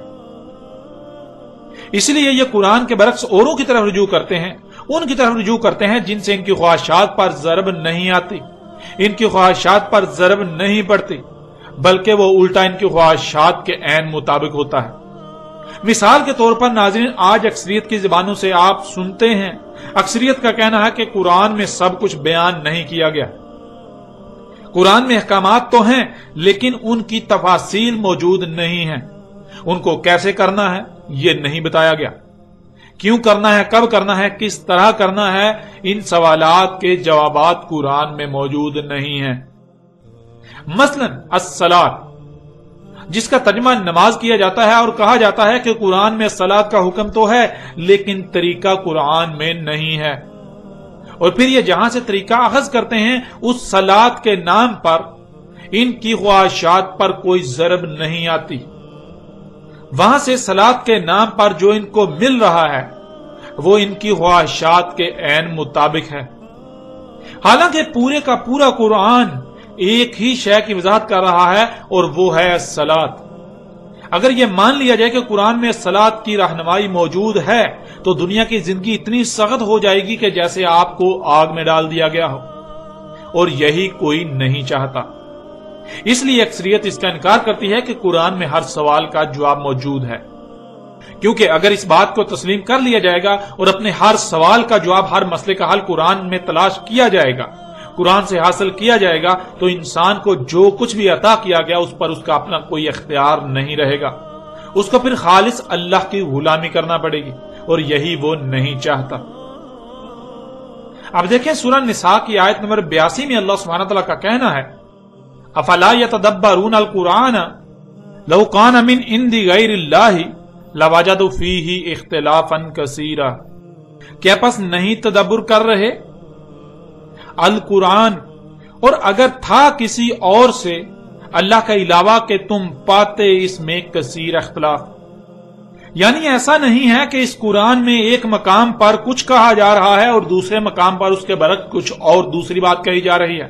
S1: اس لیے یہ قرآن کے برعکس اوروں کی طرف رجوع کرتے ہیں، ان کی طرف رجوع کرتے ہیں جن سے ان کی خواہشات پر ضرب نہیں آتی، ان کی خواہشات پر ضرب نہیں پڑتی، بلکہ وہ الٹا ان کی خواہشات کے عین مطابق ہوتا ہے۔ مثال کے طور پر ناظرین، آج اکثریت کی زبانوں سے آپ سنتے ہیں، اکثریت کا کہنا ہے کہ قرآن میں سب کچھ بیان نہیں کیا گیا۔ قرآن میں احکامات تو ہیں لیکن ان کی تفاصیل موجود نہیں ہیں، ان کو کیسے کرنا ہے یہ نہیں بتایا گیا، کیوں کرنا ہے، کب کرنا ہے، کس طرح کرنا ہے، ان سوالات کے جوابات قرآن میں موجود نہیں ہیں۔ مثلا الصلاۃ، جس کا ترجمہ نماز کیا جاتا ہے اور کہا جاتا ہے کہ قرآن میں صلاۃ کا حکم تو ہے لیکن طریقہ قرآن میں نہیں ہے، اور پھر یہ جہاں سے طریقہ اخذ کرتے ہیں اس صلاۃ کے نام پر ان کی خواہشات پر کوئی ضرب نہیں آتی، وہاں سے صلاۃ کے نام پر جو ان کو مل رہا ہے وہ ان کی خواہشات کے عین مطابق ہے، حالانکہ پورے کا پورا قرآن ایک ہی شے کی وضاحت کر رہا ہے اور وہ ہے صلاۃ۔ اگر یہ مان لیا جائے کہ قرآن میں صلاۃ کی رہنمائی موجود ہے تو دنیا کی زندگی اتنی سخت ہو جائے گی کہ جیسے آپ کو آگ میں ڈال دیا گیا ہو، اور یہی کوئی نہیں چاہتا۔ اس لیے اکثریت اس کا انکار کرتی ہے کہ قرآن میں ہر سوال کا جواب موجود ہے، کیونکہ اگر اس بات کو تسلیم کر لیا جائے گا اور اپنے ہر سوال کا جواب، ہر مسئلے کا حل قرآن میں تلاش کیا جائے گا، قرآن سے حاصل کیا جائے گا، تو انسان کو جو کچھ بھی عطا کیا گیا اس پر اس کا اپنا کوئی اختیار نہیں رہے گا، اس کو پھر خالص اللہ کی غلامی کرنا پڑے گی، اور یہی وہ نہیں چاہتا۔ اب دیکھیں سورہ نساء کی آیت نمبر 82 میں اللہ سبحانہ تعالیٰ کا کہنا ہے افلا یتدبرون القرآن لو کان من عند غیر اللہ لوجدوا فیہ اختلافا کثیرا، کیا پس نہیں تدبر کر رہے القرآن، اور اگر تھا کسی اور سے اللہ کا علاوہ کہ تم پاتے اس میں کثیر اختلاف، یعنی ایسا نہیں ہے کہ اس قرآن میں ایک مقام پر کچھ کہا جا رہا ہے اور دوسرے مقام پر اس کے برعکس کچھ اور دوسری بات کہی جا رہی ہے۔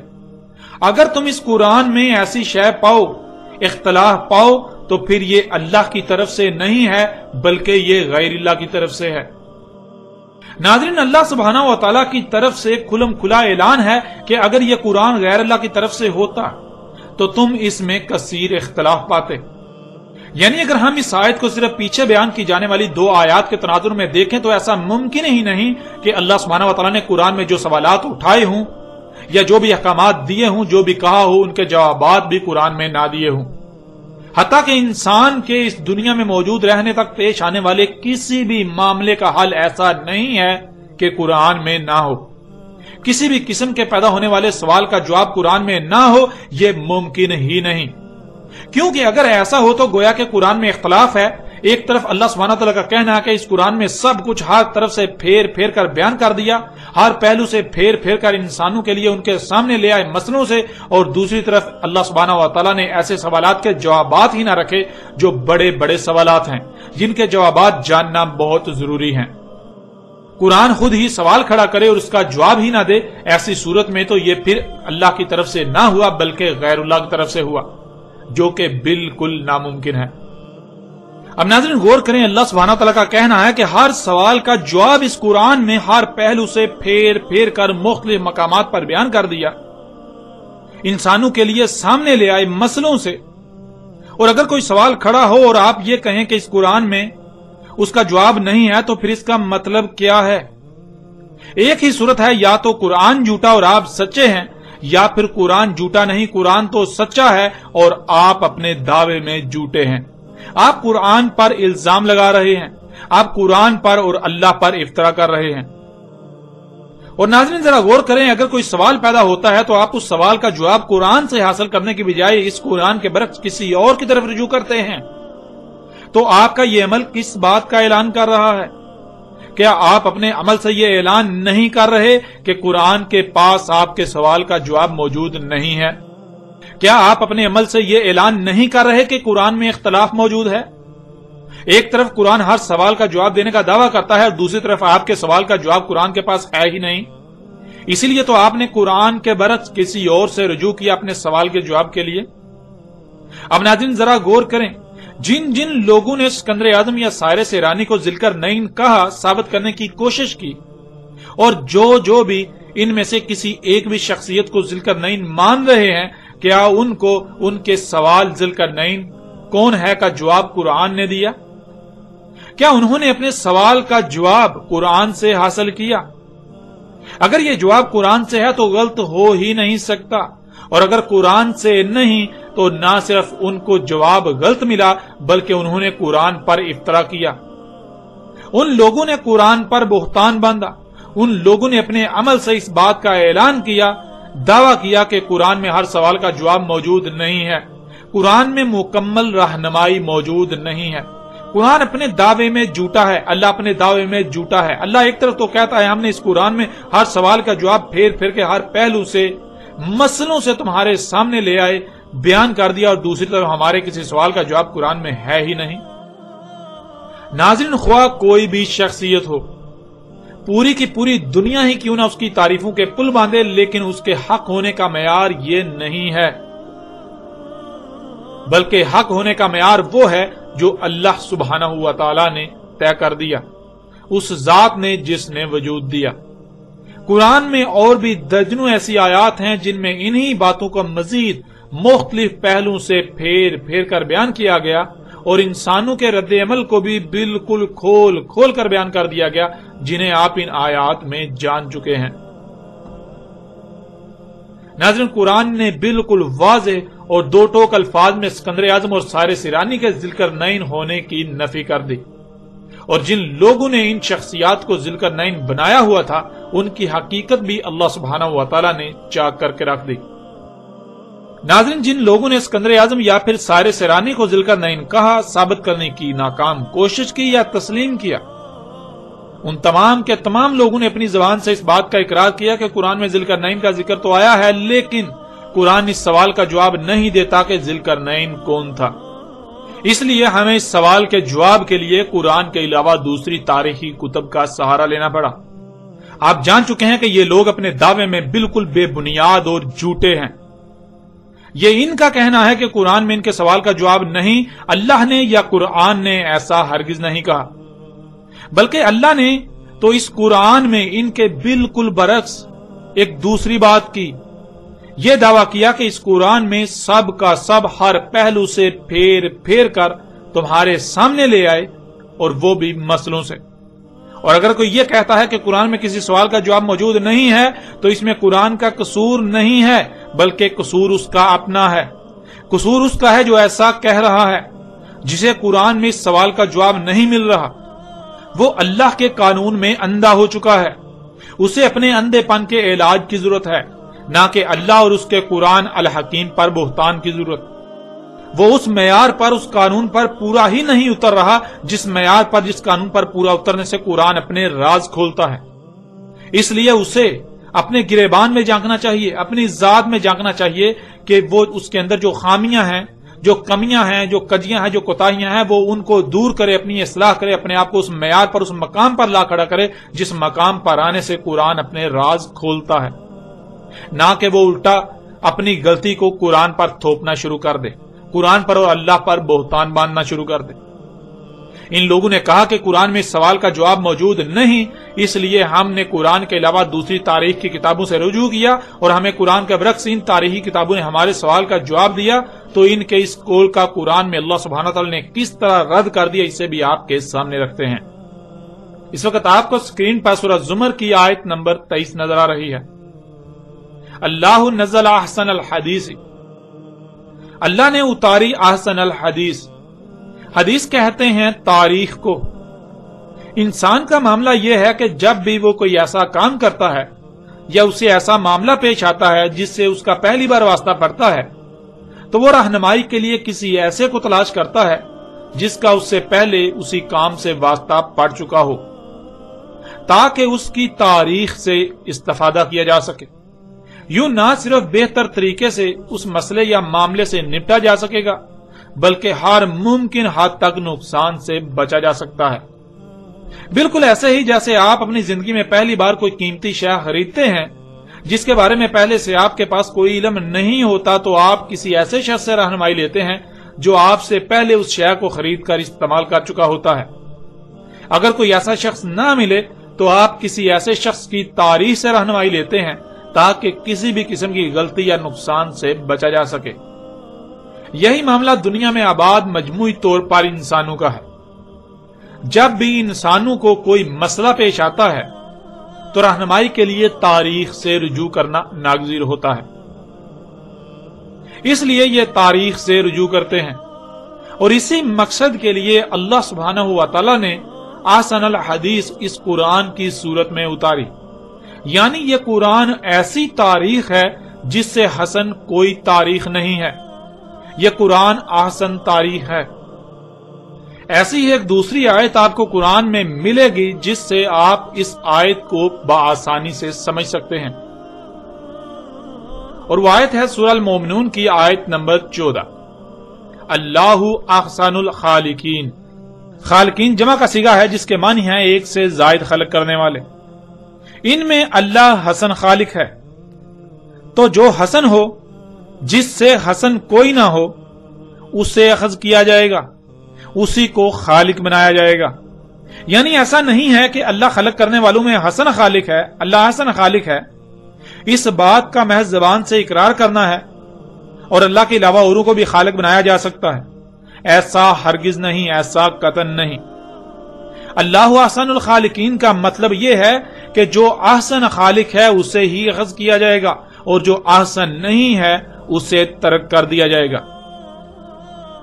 S1: اگر تم اس قرآن میں ایسی شے پاؤ، اختلاف پاؤ، تو پھر یہ اللہ کی طرف سے نہیں ہے بلکہ یہ غیر اللہ کی طرف سے ہے۔ ناظرین، اللہ سبحانہ و تعالیٰ کی طرف سے کھلم کھلا اعلان ہے کہ اگر یہ قرآن غیر اللہ کی طرف سے ہوتا تو تم اس میں کثیر اختلاف پاتے۔ یعنی اگر ہم اس آیت کو صرف پیچھے بیان کی جانے والی 2 آیات کے تناظر میں دیکھیں تو ایسا ممکن ہی نہیں کہ اللہ سبحانہ و تعالیٰ نے قرآن میں جو سوالات اٹھائے ہوں یا جو بھی احکامات دیے ہوں، جو بھی کہا ہو، ان کے جوابات بھی قرآن میں نہ دیے ہوں۔ حتیٰ کہ انسان کے اس دنیا میں موجود رہنے تک پیش آنے والے کسی بھی معاملے کا حل ایسا نہیں ہے کہ قرآن میں نہ ہو، کسی بھی قسم کے پیدا ہونے والے سوال کا جواب قرآن میں نہ ہو، یہ ممکن ہی نہیں۔ کیونکہ اگر ایسا ہو تو گویا کہ قرآن میں اختلاف ہے۔ ایک طرف اللہ سبحانہ تعالیٰ کا کہنا ہے کہ اس قرآن میں سب کچھ ہر طرف سے پھیر پھیر کر بیان کر دیا، ہر پہلو سے پھیر پھیر کر انسانوں کے لیے ان کے سامنے لے آئے مسئلوں سے، اور دوسری طرف اللہ سبحانہ و تعالیٰ نے ایسے سوالات کے جوابات ہی نہ رکھے جو بڑے بڑے سوالات ہیں، جن کے جوابات جاننا بہت ضروری ہیں۔ قرآن خود ہی سوال کھڑا کرے اور اس کا جواب ہی نہ دے، ایسی صورت میں تو یہ پھر اللہ کی طرف سے نہ ہوا بلکہ غیر اللہ کی طرف سے ہوا، جو کہ بالکل ناممکن ہے۔ اب ناظرین غور کریں، اللہ سبحانہ تعالیٰ کا کہنا ہے کہ ہر سوال کا جواب اس قرآن میں ہر پہلو سے پھیر پھیر کر مختلف مقامات پر بیان کر دیا، انسانوں کے لیے سامنے لے آئے مسئلوں سے، اور اگر کوئی سوال کھڑا ہو اور آپ یہ کہیں کہ اس قرآن میں اس کا جواب نہیں ہے تو پھر اس کا مطلب کیا ہے؟ ایک ہی صورت ہے، یا تو قرآن جھوٹا اور آپ سچے ہیں، یا پھر قرآن جھوٹا نہیں، قرآن تو سچا ہے اور آپ اپنے دعوے میں جھوٹے ہیں۔ آپ قرآن پر الزام لگا رہے ہیں، آپ قرآن پر اور اللہ پر افترا کر رہے ہیں۔ اور ناظرین ذرا غور کریں، اگر کوئی سوال پیدا ہوتا ہے تو آپ اس سوال کا جواب قرآن سے حاصل کرنے کی بجائے اس قرآن کے برعکس کسی اور کی طرف رجوع کرتے ہیں، تو آپ کا یہ عمل کس بات کا اعلان کر رہا ہے؟ کیا آپ اپنے عمل سے یہ اعلان نہیں کر رہے کہ قرآن کے پاس آپ کے سوال کا جواب موجود نہیں ہے؟ کیا آپ اپنے عمل سے یہ اعلان نہیں کر رہے کہ قرآن میں اختلاف موجود ہے؟ ایک طرف قرآن ہر سوال کا جواب دینے کا دعویٰ کرتا ہے اور دوسری طرف آپ کے سوال کا جواب قرآن کے پاس ہے ہی نہیں۔ اسی لیے تو آپ نے قرآن کے برعکس کسی اور سے رجوع کیا اپنے سوال کے جواب کے لیے۔ اب ناظرین ذرا غور کریں، جن جن لوگوں نے اسکندر اعظم یا سائرس ایرانی کو ذوالقرنین کہا ثابت کرنے کی کوشش کی، اور جو بھی ان میں سے کسی ایک بھی شخصیت کو ذوالقرنین مان رہے ہیں، کیا ان کو ان کے سوال ذوالقرنین کون ہے کا جواب قرآن نے دیا؟ کیا انہوں نے اپنے سوال کا جواب قرآن سے حاصل کیا؟ اگر یہ جواب قرآن سے ہے تو غلط ہو ہی نہیں سکتا، اور اگر قرآن سے نہیں تو نہ صرف ان کو جواب غلط ملا بلکہ انہوں نے قرآن پر افترا کیا۔ ان لوگوں نے قرآن پر بہتان باندھا، ان لوگوں نے اپنے عمل سے اس بات کا اعلان کیا، دعویٰ کیا کہ قرآن میں ہر سوال کا جواب موجود نہیں ہے، قرآن میں مکمل رہنمائی موجود نہیں ہے، قرآن اپنے دعوے میں جھوٹا ہے، اللہ اپنے دعوے میں جھوٹا ہے۔ اللہ ایک طرف تو کہتا ہے ہم نے اس قرآن میں ہر سوال کا جواب پھیر پھیر کے ہر پہلو سے مسئلوں سے تمہارے سامنے لے آئے، بیان کر دیا، اور دوسری طرف ہمارے کسی سوال کا جواب قرآن میں ہے ہی نہیں۔ ناظرین خواہ کوئی بھی شخصیت ہو، پوری کی پوری دنیا ہی کیوں نہ اس کی تعریفوں کے پل باندھے، لیکن اس کے حق ہونے کا معیار یہ نہیں ہے، بلکہ حق ہونے کا معیار وہ ہے جو اللہ سبحانہ و تعالی نے طے کر دیا، اس ذات نے جس نے وجود دیا۔ قرآن میں اور بھی درجنوں ایسی آیات ہیں جن میں انہی باتوں کا مزید مختلف پہلوؤں سے پھیر پھیر کر بیان کیا گیا، اور انسانوں کے رد عمل کو بھی بالکل کھول کھول کر بیان کر دیا گیا، جنہیں آپ ان آیات میں جان چکے ہیں۔ ناظرین قرآن نے بالکل واضح اور دو ٹوک الفاظ میں اسکندر اعظم اور سائرس ایرانی کے ذوالقرنین ہونے کی نفی کر دی، اور جن لوگوں نے ان شخصیات کو ذوالقرنین بنایا ہوا تھا ان کی حقیقت بھی اللہ سبحانہ و تعالی نے چاک کر کے رکھ دی۔ ناظرین جن لوگوں نے اسکندر اعظم یا پھر سائرس ایرانی کو ذوالقرنین کہا، ثابت کرنے کی ناکام کوشش کی یا تسلیم کیا، ان تمام کے تمام لوگوں نے اپنی زبان سے اس بات کا اقرار کیا کہ قرآن میں ذوالقرنین کا ذکر تو آیا ہے، لیکن قرآن اس سوال کا جواب نہیں دیتا کہ ذوالقرنین کون تھا۔ اس لیے ہمیں اس سوال کے جواب کے لیے قرآن کے علاوہ دوسری تاریخی کتب کا سہارا لینا پڑا۔ آپ جان چکے ہیں کہ یہ لوگ اپنے دعوے میں بالکل بے بنیاد اور جھوٹے ہیں۔ یہ ان کا کہنا ہے کہ قرآن میں ان کے سوال کا جواب نہیں، اللہ نے یا قرآن نے ایسا ہرگز نہیں کہا، بلکہ اللہ نے تو اس قرآن میں ان کے بالکل برعکس ایک دوسری بات کی، یہ دعویٰ کیا کہ اس قرآن میں سب کا سب ہر پہلو سے پھیر پھیر کر تمہارے سامنے لے آئے، اور وہ بھی مسئلوں سے۔ اور اگر کوئی یہ کہتا ہے کہ قرآن میں کسی سوال کا جواب موجود نہیں ہے تو اس میں قرآن کا قصور نہیں ہے، بلکہ قصور اس کا اپنا ہے۔ قصور اس کا ہے جو ایسا کہہ رہا ہے، جسے قرآن میں اس سوال کا جواب نہیں مل رہا۔ وہ اللہ کے قانون میں اندھا ہو چکا ہے، اسے اپنے اندھے پن کے علاج کی ضرورت ہے، نہ کہ اللہ اور اس کے قرآن الحکیم پر بہتان کی ضرورت۔ وہ اس معیار پر، اس قانون پر پورا ہی نہیں اتر رہا جس معیار پر، جس قانون پر پورا اترنے سے قرآن اپنے راز کھولتا ہے۔ اس لیے اسے اپنے گریبان میں جھانکنا چاہیے، اپنی ذات میں جھانکنا چاہیے کہ وہ اس کے اندر جو خامیاں ہیں، جو کمیاں ہیں، جو کجیاں ہیں، جو کوتاہیاں ہیں، وہ ان کو دور کرے، اپنی اصلاح کرے، اپنے آپ کو اس معیار پر، اس مقام پر لا کھڑا کرے جس مقام پر آنے سے قرآن اپنے راز کھولتا ہے، نہ کہ وہ الٹا اپنی غلطی کو قرآن پر تھوپنا شروع کر دے، قرآن پر اور اللہ پر بہتان باندھنا شروع کر دے۔ ان لوگوں نے کہا کہ قرآن میں اس سوال کا جواب موجود نہیں، اس لیے ہم نے قرآن کے علاوہ دوسری تاریخ کی کتابوں سے رجوع کیا، اور ہمیں قرآن کے برعکس ان تاریخی کتابوں نے ہمارے سوال کا جواب دیا، تو ان کے اس قول کا قرآن میں اللہ سبحانہ وتعالی نے کس طرح رد کر دیا، اسے بھی آپ کے سامنے رکھتے ہیں۔ اس وقت آپ کو اسکرین پر سورہ زمر کی آیت نمبر 23 نظر آ رہی ہے۔ اللہ نزل احسن الحدیث، اللہ نے اتاری احسن الحدیث۔ حدیث کہتے ہیں تاریخ کو۔ انسان کا معاملہ یہ ہے کہ جب بھی وہ کوئی ایسا کام کرتا ہے یا اسے ایسا معاملہ پیش آتا ہے جس سے اس کا پہلی بار واسطہ پڑتا ہے، تو وہ رہنمائی کے لیے کسی ایسے کو تلاش کرتا ہے جس کا اس سے پہلے اسی کام سے واسطہ پڑ چکا ہو، تاکہ اس کی تاریخ سے استفادہ کیا جا سکے۔ یوں نہ صرف بہتر طریقے سے اس مسئلے یا معاملے سے نپٹا جا سکے گا، بلکہ ہر ممکن حد تک نقصان سے بچا جا سکتا ہے۔ بالکل ایسے ہی جیسے آپ اپنی زندگی میں پہلی بار کوئی قیمتی شے خریدتے ہیں جس کے بارے میں پہلے سے آپ کے پاس کوئی علم نہیں ہوتا، تو آپ کسی ایسے شخص سے رہنمائی لیتے ہیں جو آپ سے پہلے اس شے کو خرید کر استعمال کر چکا ہوتا ہے۔ اگر کوئی ایسا شخص نہ ملے تو آپ کسی ایسے شخص کی تاریخ سے رہنمائی لیتے ہیں تاکہ کسی بھی قسم کی غلطی یا نقصان سے بچا جا سکے۔ یہی معاملہ دنیا میں آباد مجموعی طور پر انسانوں کا ہے۔ جب بھی انسانوں کو کوئی مسئلہ پیش آتا ہے تو رہنمائی کے لیے تاریخ سے رجوع کرنا ناگزیر ہوتا ہے، اس لیے یہ تاریخ سے رجوع کرتے ہیں، اور اسی مقصد کے لیے اللہ سبحانہ و تعالی نے احسن الحدیث اس قرآن کی صورت میں اتاری۔ یعنی یہ قرآن ایسی تاریخ ہے جس سے حسن کوئی تاریخ نہیں ہے، یہ قرآن احسن تاریخ ہے۔ ایسی ہی ایک دوسری آیت آپ کو قرآن میں ملے گی جس سے آپ اس آیت کو بآسانی سے سمجھ سکتے ہیں، اور وہ آیت ہے سورہ المومنون کی آیت نمبر 14۔ اللہ احسن الخالقین، خالقین جمع کا صیغہ ہے جس کے معنی ہے ایک سے زائد خلق کرنے والے۔ ان میں اللہ حسن خالق ہے، تو جو حسن ہو، جس سے حسن کوئی نہ ہو، اسے اخذ کیا جائے گا، اسی کو خالق بنایا جائے گا۔ یعنی ایسا نہیں ہے کہ اللہ خلق کرنے والوں میں حسن خالق ہے، اللہ حسن خالق ہے، اس بات کا محض زبان سے اقرار کرنا ہے، اور اللہ کے علاوہ اوروں کو بھی خالق بنایا جا سکتا ہے، ایسا ہرگز نہیں، ایسا قطعاً نہیں۔ اللہ احسن الخالقین کا مطلب یہ ہے کہ جو احسن خالق ہے اسے ہی اخذ کیا جائے گا، اور جو احسن نہیں ہے اسے ترک کر دیا جائے گا۔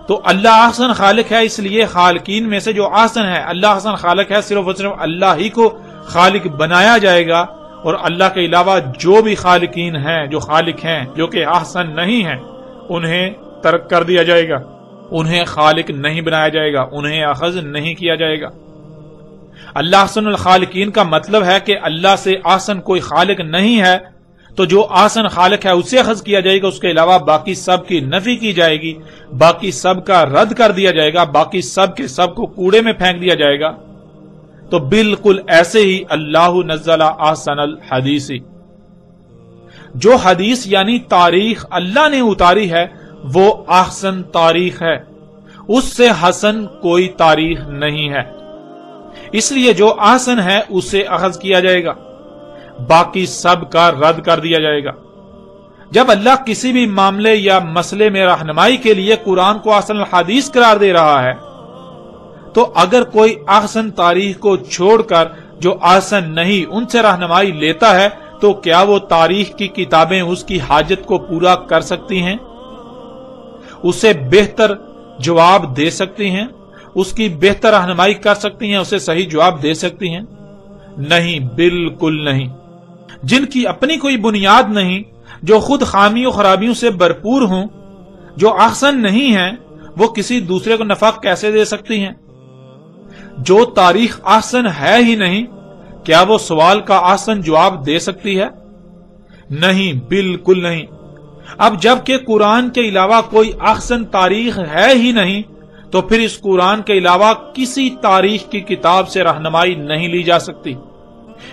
S1: تو اللہ احسن خالق ہے، اس لیے خالقین میں سے جو احسن ہے، اللہ احسن خالق ہے، صرف اور صرف اللہ ہی کو خالق بنایا جائے گا، اور اللہ کے علاوہ جو بھی خالقین ہیں، جو خالق ہیں جو کہ احسن نہیں ہیں، انہیں ترک کر دیا جائے گا، انہیں خالق نہیں بنایا جائے گا، انہیں اخذ نہیں کیا جائے گا۔ اللہ احسن الخالقین کا مطلب ہے کہ اللہ سے احسن کوئی خالق نہیں ہے، تو جو احسن خالق ہے اسے اخذ کیا جائے گا، اس کے علاوہ باقی سب کی نفی کی جائے گی، باقی سب کا رد کر دیا جائے گا، باقی سب کے سب کو کوڑے میں پھینک دیا جائے گا۔ تو بالکل ایسے ہی اللہ نزل احسن الحدیث، جو حدیث یعنی تاریخ اللہ نے اتاری ہے وہ احسن تاریخ ہے، اس سے حسن کوئی تاریخ نہیں ہے، اس لیے جو احسن ہے اسے اخذ کیا جائے گا، باقی سب کا رد کر دیا جائے گا۔ جب اللہ کسی بھی معاملے یا مسئلے میں رہنمائی کے لیے قرآن کو احسن الحدیث قرار دے رہا ہے، تو اگر کوئی احسن تاریخ کو چھوڑ کر جو احسن نہیں ان سے رہنمائی لیتا ہے، تو کیا وہ تاریخ کی کتابیں اس کی حاجت کو پورا کر سکتی ہیں؟ اسے بہتر جواب دے سکتی ہیں؟ اس کی بہتر رہنمائی کر سکتی ہیں؟ اسے صحیح جواب دے سکتی ہیں؟ نہیں، بالکل نہیں۔ جن کی اپنی کوئی بنیاد نہیں، جو خود خامیوں خرابیوں سے بھرپور ہوں، جو احسن نہیں ہیں، وہ کسی دوسرے کو نفع کیسے دے سکتی ہیں؟ جو تاریخ احسن ہے ہی نہیں، کیا وہ سوال کا احسن جواب دے سکتی ہے؟ نہیں، بالکل نہیں۔ اب جب کہ قرآن کے علاوہ کوئی احسن تاریخ ہے ہی نہیں، تو پھر اس قرآن کے علاوہ کسی تاریخ کی کتاب سے رہنمائی نہیں لی جا سکتی۔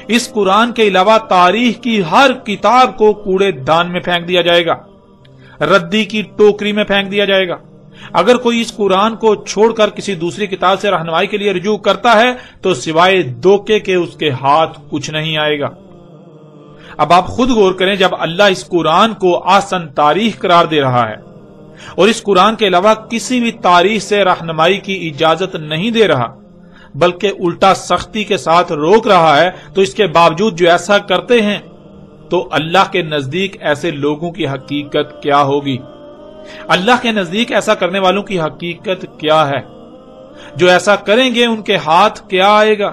S1: اس قرآن کے علاوہ تاریخ کی ہر کتاب کو کوڑے دان میں پھینک دیا جائے گا، ردی کی ٹوکری میں پھینک دیا جائے گا۔ اگر کوئی اس قرآن کو چھوڑ کر کسی دوسری کتاب سے رہنمائی کے لیے رجوع کرتا ہے تو سوائے دھوکے کے اس کے ہاتھ کچھ نہیں آئے گا۔ اب آپ خود غور کریں، جب اللہ اس قرآن کو احسن تاریخ قرار دے رہا ہے اور اس قرآن کے علاوہ کسی بھی تاریخ سے رہنمائی کی اجازت نہیں دے رہا، بلکہ الٹا سختی کے ساتھ روک رہا ہے، تو اس کے باوجود جو ایسا کرتے ہیں تو اللہ کے نزدیک ایسے لوگوں کی حقیقت کیا ہوگی؟ اللہ کے نزدیک ایسا کرنے والوں کی حقیقت کیا ہے؟ جو ایسا کریں گے ان کے ہاتھ کیا آئے گا؟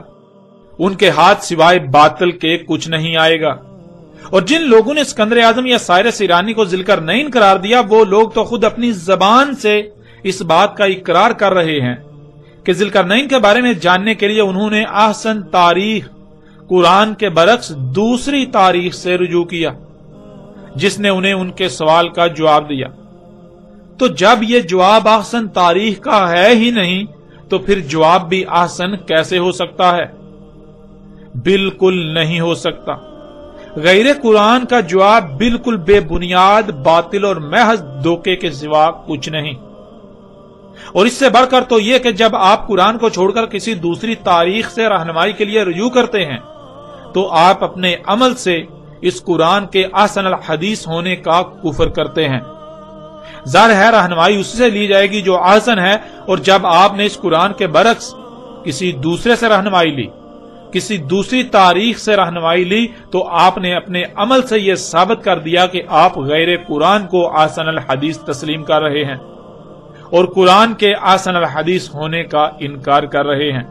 S1: ان کے ہاتھ سوائے باطل کے کچھ نہیں آئے گا۔ اور جن لوگوں نے اسکندر اعظم یا سائرس ایرانی کو ذوالقرنین قرار دیا، وہ لوگ تو خود اپنی زبان سے اس بات کا اقرار کر رہے ہیں کہ ذوالقرنین کے بارے میں جاننے کے لیے انہوں نے احسن تاریخ قرآن کے برعکس دوسری تاریخ سے رجوع کیا، جس نے انہیں ان کے سوال کا جواب دیا۔ تو جب یہ جواب احسن تاریخ کا ہے ہی نہیں تو پھر جواب بھی احسن کیسے ہو سکتا ہے؟ بالکل نہیں ہو سکتا۔ غیر قرآن کا جواب بالکل بے بنیاد، باطل اور محض دھوکے کے سوا کچھ نہیں۔ اور اس سے بڑھ کر تو یہ کہ جب آپ قرآن کو چھوڑ کر کسی دوسری تاریخ سے رہنمائی کے لیے رجوع کرتے ہیں تو آپ اپنے عمل سے اس قرآن کے احسن الحدیث ہونے کا کفر کرتے ہیں۔ ظاہر ہے رہنمائی اس سے لی جائے گی جو احسن ہے، اور جب آپ نے اس قرآن کے برعکس کسی دوسرے سے رہنمائی لی، کسی دوسری تاریخ سے رہنمائی لی، تو آپ نے اپنے عمل سے یہ ثابت کر دیا کہ آپ غیر قرآن کو احسن الحدیث تسلیم کر رہے ہیں اور قرآن کے احسن الحدیث ہونے کا انکار کر رہے ہیں۔